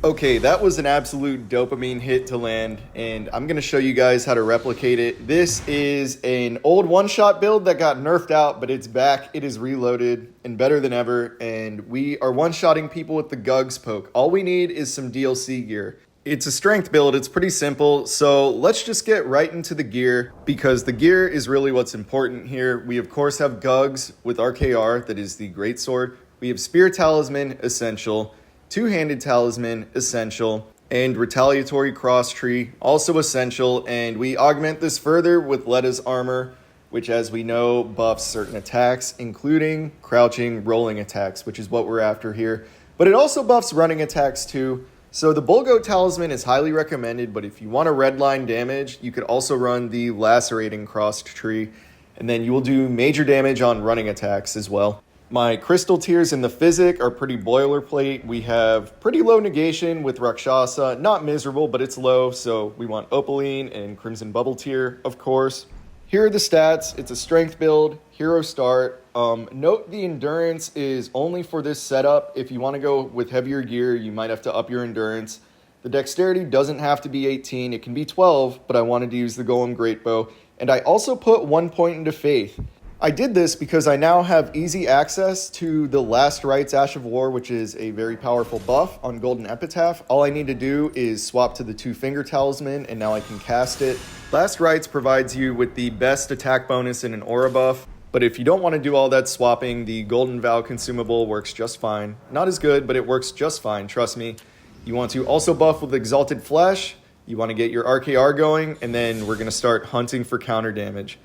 Okay, that was an absolute dopamine hit to land, and I'm going to show you guys how to replicate it. This is an old one-shot build that got nerfed out, but it's back, it is reloaded, and better than ever, and we are one-shotting people with the Gugs poke. All we need is some DLC gear. It's a strength build, it's pretty simple, so let's just get right into the gear, because the gear is really what's important here. We of course have Gugs with RKR, that is the Great Sword. We have Spear Talisman, essential. Two-handed talisman, essential, and retaliatory cross tree, also essential, and we augment this further with Letta's armor, which as we know buffs certain attacks, including crouching, rolling attacks, which is what we're after here, but it also buffs running attacks too. So the Bulgo talisman is highly recommended, but if you want to redline damage, you could also run the lacerating cross tree, and then you will do major damage on running attacks as well. My crystal tiers in the Physic are pretty boilerplate. We have pretty low negation with Rakshasa. Not miserable, but it's low, so we want Opaline and Crimson Bubble tier, of course. Here are the stats. It's a strength build, hero start. Note the endurance is only for this setup. If you want to go with heavier gear, you might have to up your endurance. The dexterity doesn't have to be 18. It can be 12, but I wanted to use the Golem Greatbow. And I also put 1 point into Faith. I did this because I now have easy access to the Last Rites Ash of War, which is a very powerful buff on Golden Epitaph. All I need to do is swap to the Two-Finger Talisman, and now I can cast it. Last Rites provides you with the best attack bonus in an aura buff, but if you don't want to do all that swapping, the Golden Vow consumable works just fine. Not as good, but it works just fine, trust me. You want to also buff with Exalted Flesh, you want to get your RKR going, and then we're going to start hunting for counter damage.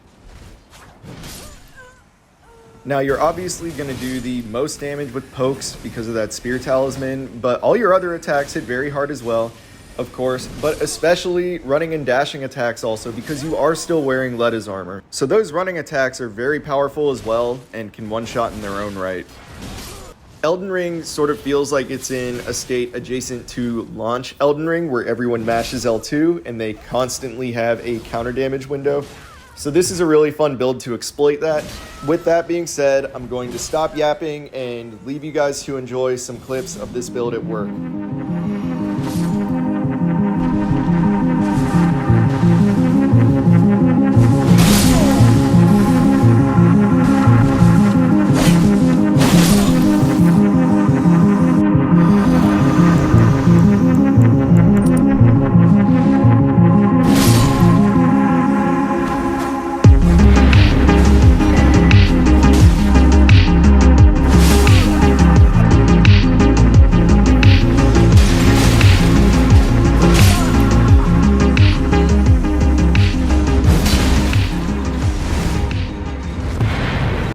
Now, you're obviously going to do the most damage with pokes because of that Spear Talisman, but all your other attacks hit very hard as well, of course, but especially running and dashing attacks also because you are still wearing Letta's armor. So those running attacks are very powerful as well and can one-shot in their own right. Elden Ring sort of feels like it's in a state adjacent to launch Elden Ring where everyone mashes L2 and they constantly have a counter damage window. So this is a really fun build to exploit that. With that being said, I'm going to stop yapping and leave you guys to enjoy some clips of this build at work.